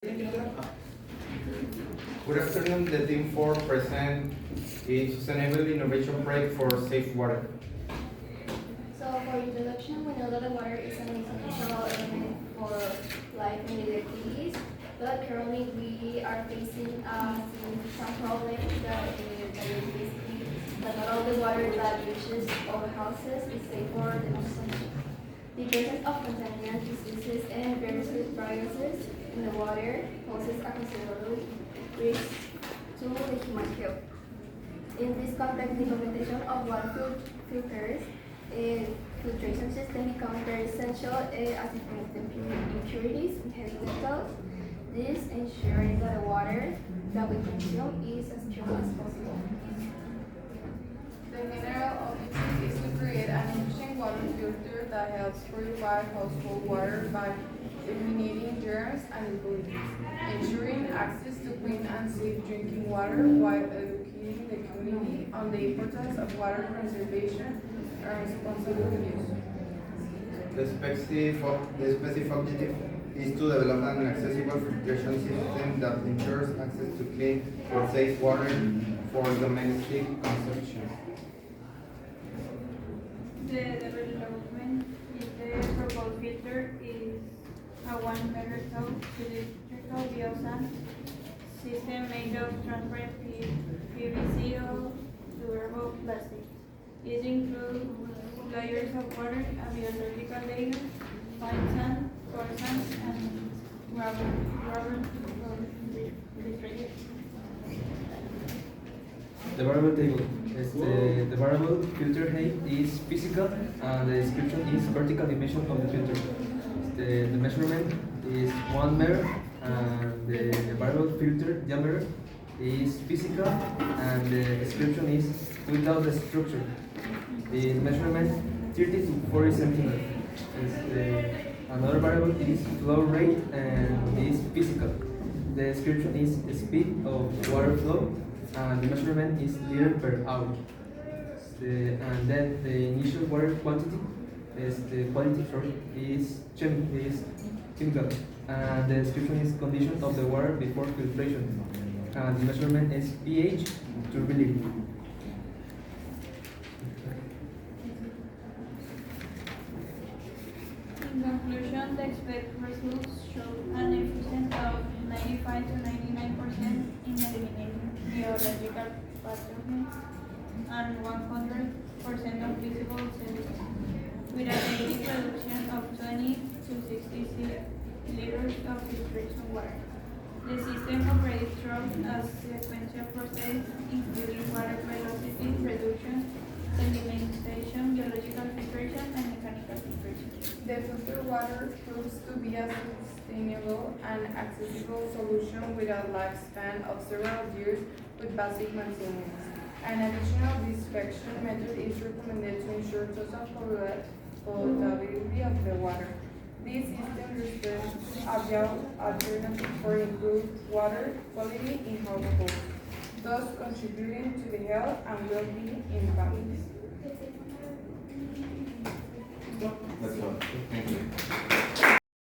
Good afternoon, the team 4 present a sustainable innovation project for safe water. So for introduction, we know that the water is an essential element for life and daily activities, but currently we are facing some problems that is basically that not all the water that reaches our houses is safe for the consumption. The presence of contaminant diseases and various viruses in the water poses a considerable risk to the human health. In this context, the implementation of water filters filtration system becomes very essential as it prevents impurities in heavy metals. This ensures that the water that we consume is as pure as possible. The general objective is to create an efficient water filter that helps purify household water by eliminating germs and impurities, ensuring access to clean and safe drinking water while educating the community on the importance of water conservation and responsible use. The specific objective is to develop an accessible filtration system that ensures access to clean or safe water for domestic consumption. The development is the proposed filter is a 1 meter tall cylindrical biosand system made of transparent PVC or durable plastic. It includes layers of water, a biological layer, fine sand, coarse sand, and rubber filtration. The variable table. The variable filter height is physical and the description is vertical dimension of the filter. The measurement is 1 meter and the variable filter diameter is physical and the description is without the structure. The measurement 30 to 40 centimeters. Another variable is flow rate and is physical. The description is speed of water flow and the measurement is liter per hour. And then the initial water quantity the quality is chemical and the description is condition of the water before filtration and the measurement is pH turbidity. In conclusion, the expected results show an efficiency of 95 to 99% in eliminating biological pathogens and 100% of visible cells, with a daily production of 20 to 60 liters of filtration water. The system operates through a sequential process, including water velocity reduction, sedimentation, biological filtration, and mechanical filtration. The filtered water proves to be a sustainable and accessible solution with a lifespan of several years with basic maintenance. An additional disinfection method is recommended to ensure total potability of the water. This system represents a real alternative for improved water quality in households, thus contributing to the health and well-being in families. That's all. Thank you.